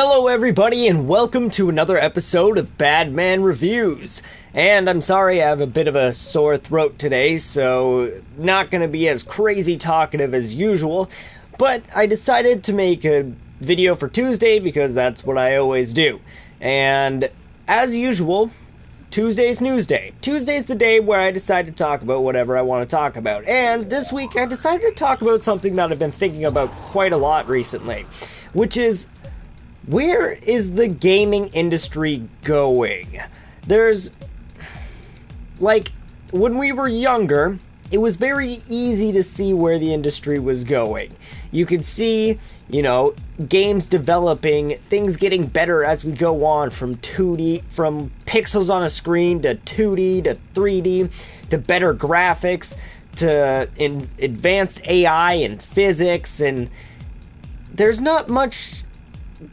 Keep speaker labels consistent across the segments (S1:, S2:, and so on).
S1: Hello everybody and welcome to another episode of Badman Reviews. And I'm sorry I have a bit of a sore throat today, so not going to be as crazy talkative as usual. But I decided to make a video for Tuesday because that's what I always do. And as usual, Tuesday's News Day. Tuesday's the day where I decide to talk about whatever I want to talk about. And this week I decided to talk about something that I've been thinking about quite a lot recently, which is, where is the gaming industry going? There's, like, when we were younger, it was very easy to see where the industry was going. You could see, games developing, things getting better as we go on from 2D, from pixels on a screen to 2D to 3D to better graphics to advanced AI and physics, and there's not much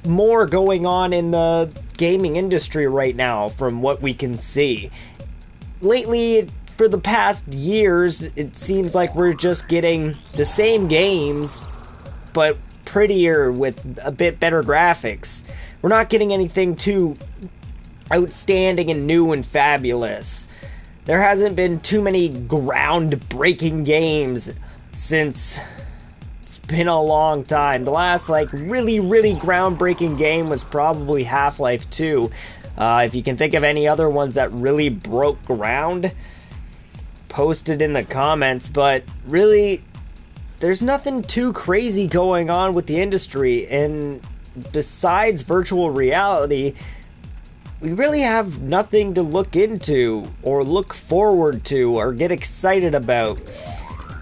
S1: more going on in the gaming industry right now from what we can see. Lately, for the past years, it seems like we're just getting the same games, but prettier with a bit better graphics. We're not getting anything too outstanding and new and fabulous. There hasn't been too many groundbreaking games since it's been a long time. The last, really groundbreaking game was probably Half-Life 2. If you can think of any other ones that really broke ground, post it in the comments. But really, there's nothing too crazy going on with the industry. And besides virtual reality, we really have nothing to look into or look forward to or get excited about.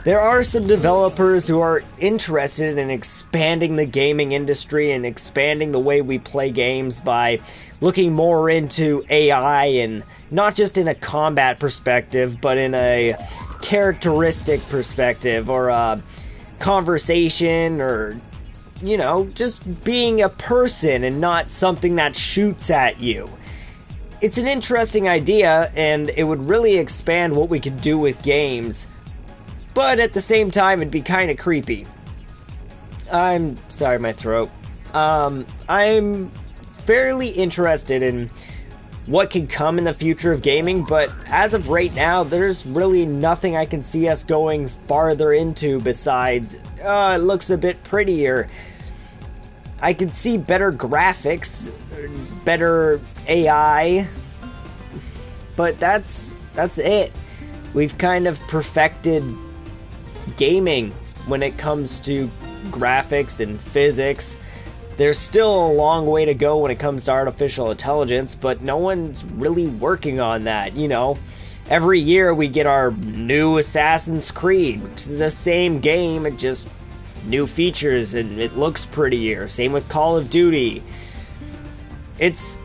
S1: There are some developers who are interested in expanding the gaming industry and expanding the way we play games by looking more into AI, and not just in a combat perspective, but in a characteristic perspective or a conversation, or, just being a person and not something that shoots at you. It's an interesting idea, and it would really expand what we could do with games. But at the same time, it'd be kind of creepy. I'm sorry, my throat. I'm fairly interested in what can come in the future of gaming, but as of right now, there's really nothing I can see us going farther into besides, it looks a bit prettier. I can see better graphics, better AI, but that's it. We've kind of perfected gaming when it comes to graphics and physics. There's still a long way to go when it comes to artificial intelligence, but no one's really working on that. Every year we get our new Assassin's Creed, which is the same game, it just new features and it looks prettier. Same with Call of Duty. It's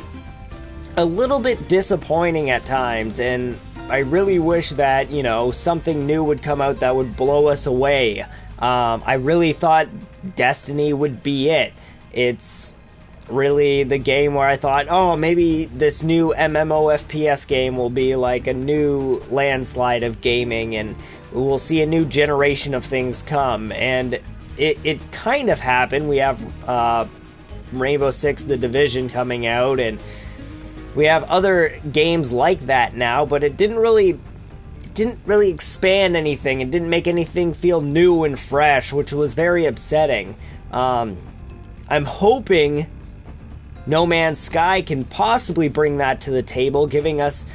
S1: a little bit disappointing at times, and I really wish that, something new would come out that would blow us away. I really thought Destiny would be it. It's really the game where I thought, oh, maybe this new MMO FPS game will be like a new landslide of gaming, and we'll see a new generation of things come. And it kind of happened. We have Rainbow Six The Division coming out, and we have other games like that now, but it didn't really expand anything. It didn't make anything feel new and fresh, which was very upsetting. I'm hoping No Man's Sky can possibly bring that to the table, giving us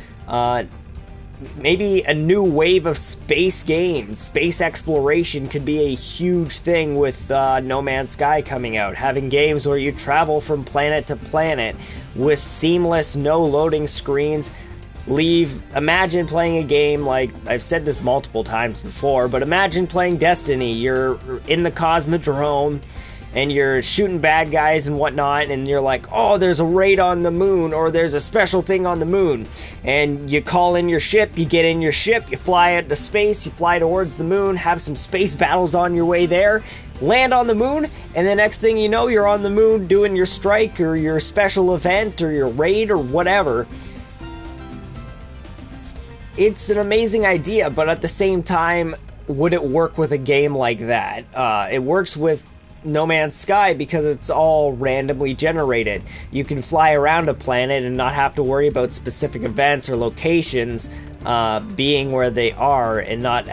S1: maybe a new wave of space games. Space exploration could be a huge thing with No Man's Sky coming out. Having games where you travel from planet to planet with seamless, no loading screens. Imagine playing a game like, I've said this multiple times before, but imagine playing Destiny. You're in the Cosmodrome, and you're shooting bad guys and whatnot, and you're like, oh, there's a raid on the moon, or there's a special thing on the moon. And you call in your ship, you get in your ship, you fly into space, you fly towards the moon, have some space battles on your way there, land on the moon, and the next thing you know, you're on the moon doing your strike, or your special event, or your raid, or whatever. It's an amazing idea, but at the same time, would it work with a game like that? It works with No Man's Sky because it's all randomly generated. You can fly around a planet and not have to worry about specific events or locations being where they are, and not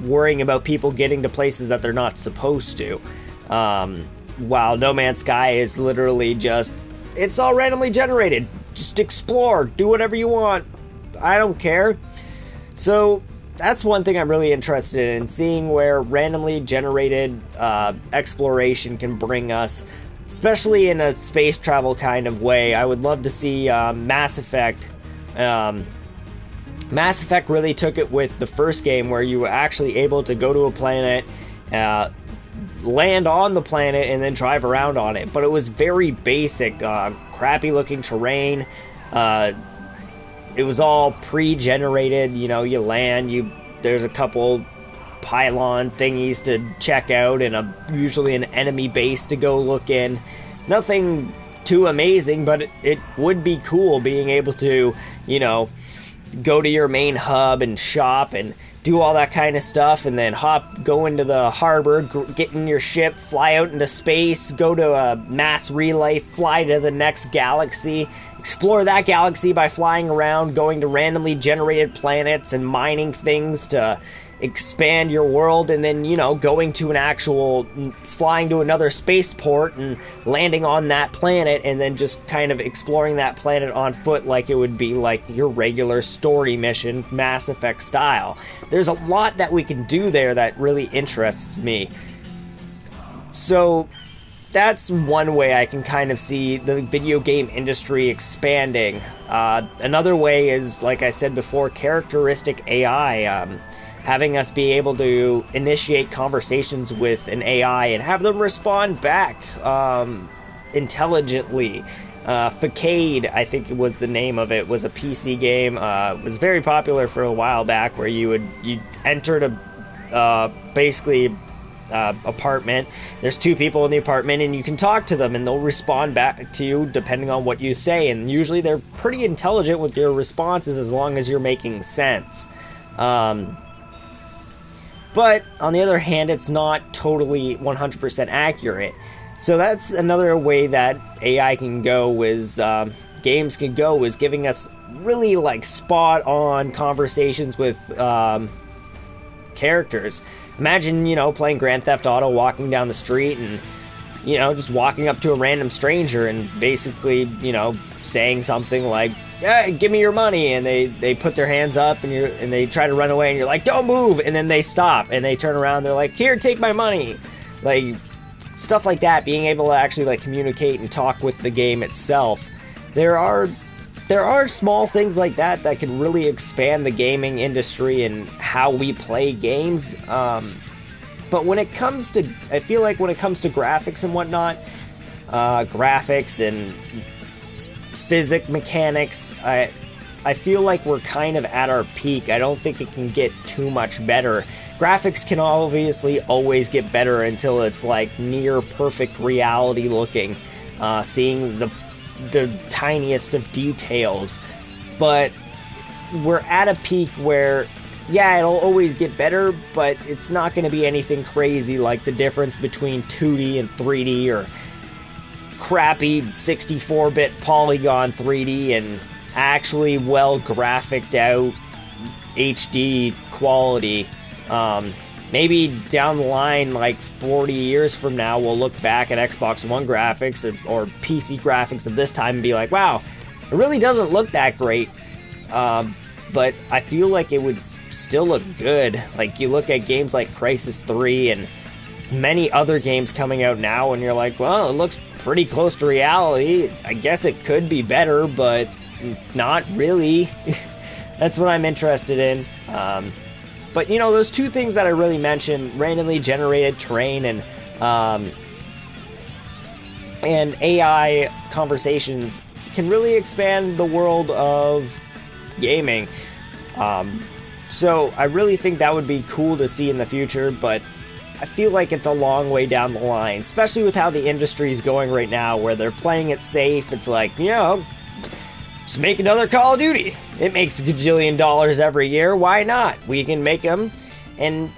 S1: worrying about people getting to places that they're not supposed to. While No Man's Sky is literally just, it's all randomly generated. Just explore, do whatever you want. I don't care. So that's one thing I'm really interested in, seeing where randomly generated exploration can bring us, especially in a space travel kind of way. I would love to see Mass Effect. Mass Effect really took it with the first game, where you were actually able to go to a planet, land on the planet, and then drive around on it. But it was very basic, crappy looking terrain. It was all pre-generated. You know, you land, there's a couple pylon thingies to check out, and usually an enemy base to go look in. Nothing too amazing, but it would be cool being able to, go to your main hub and shop and do all that kind of stuff, and then go into the harbor, get in your ship, fly out into space, go to a mass relay, fly to the next galaxy, explore that galaxy by flying around, going to randomly generated planets and mining things to expand your world, and then, going to flying to another spaceport and landing on that planet, and then just kind of exploring that planet on foot like it would be like your regular story mission, Mass Effect style. There's a lot that we can do there that really interests me. So that's one way I can kind of see the video game industry expanding. Another way is, like I said before, characteristic AI. Having us be able to initiate conversations with an AI and have them respond back intelligently. Facade, I think it was the name of it, was a PC game. It was very popular for a while back, where you entered apartment. There's two people in the apartment, and you can talk to them, and they'll respond back to you depending on what you say. And usually they're pretty intelligent with your responses, as long as you're making sense. But on the other hand, it's not totally 100% accurate. So that's another way that AI can go, is games can go, is giving us really spot on conversations with characters. Imagine, playing Grand Theft Auto, walking down the street and, just walking up to a random stranger and basically, saying something like, "Yeah, give me your money," and they put their hands up, and they try to run away, and you're like, "Don't move," and then they stop, and they turn around, they're like, "Here, take my money." Stuff like that, being able to actually communicate and talk with the game itself. There are small things like that that can really expand the gaming industry and how we play games. But when it comes to, I feel like when it comes to graphics and whatnot, graphics and physics mechanics, I feel like we're kind of at our peak. I don't think it can get too much better. Graphics can obviously always get better until it's near perfect reality looking, seeing the tiniest of details. But we're at a peak where, yeah, it'll always get better, but it's not going to be anything crazy like the difference between 2D and 3D, or crappy 64-bit polygon 3D and actually well graphicked out HD quality. Maybe down the line, 40 years from now, we'll look back at Xbox One graphics or PC graphics of this time and be like, wow, it really doesn't look that great. But I feel like it would still look good. You look at games like Crysis 3 and many other games coming out now, and you're like, well, it looks pretty close to reality. I guess it could be better, but not really. That's what I'm interested in. But those two things that I really mentioned, randomly generated terrain and AI conversations, can really expand the world of gaming. So I really think that would be cool to see in the future, but I feel like it's a long way down the line, especially with how the industry is going right now, where they're playing it safe. It's just make another Call of Duty. It makes $1 gajillion every year. Why not? We can make them, and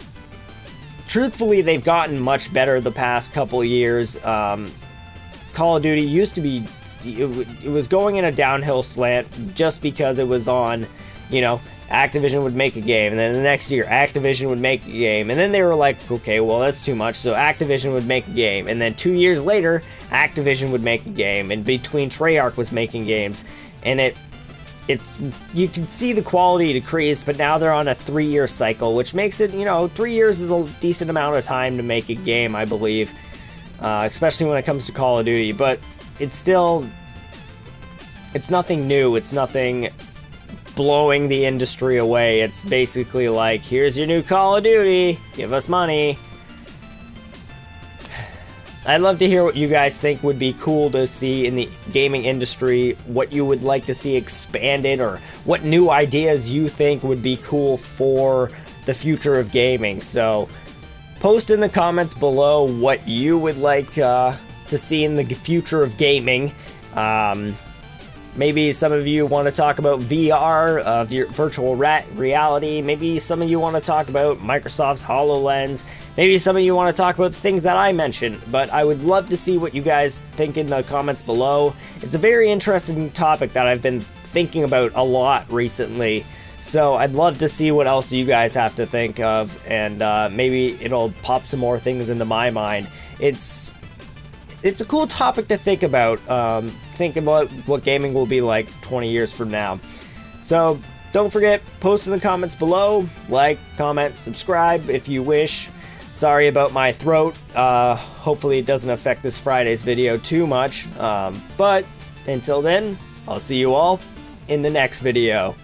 S1: truthfully, they've gotten much better the past couple years. Call of Duty used to be, it was going in a downhill slant just because it was on, you know, Activision would make a game, and then the next year Activision would make a game, and then they were like, okay, well, that's too much, so Activision would make a game, and then 2 years later Activision would make a game, and between Treyarch was making games, and it's you can see the quality decreased, but now they're on a 3-year cycle, which makes it, you know, 3 years is a decent amount of time to make a game, I believe, especially when it comes to Call of Duty. But it's still, it's nothing new, it's nothing blowing the industry away. It's basically like, here's your new Call of Duty, give us money. I'd love to hear what you guys think would be cool to see in the gaming industry, what you would like to see expanded, or what new ideas you think would be cool for the future of gaming. So post in the comments below what you would like to see in the future of gaming. Maybe some of you want to talk about VR, virtual reality. Maybe some of you want to talk about Microsoft's HoloLens. Maybe some of you want to talk about the things that I mentioned. But I would love to see what you guys think in the comments below. It's a very interesting topic that I've been thinking about a lot recently. So I'd love to see what else you guys have to think of. And maybe it'll pop some more things into my mind. It's a cool topic to think about. Think about what gaming will be like 20 years from now. So don't forget, post in the comments below, like, comment, subscribe if you wish. Sorry about my throat. Hopefully it doesn't affect this Friday's video too much. But until then, I'll see you all in the next video.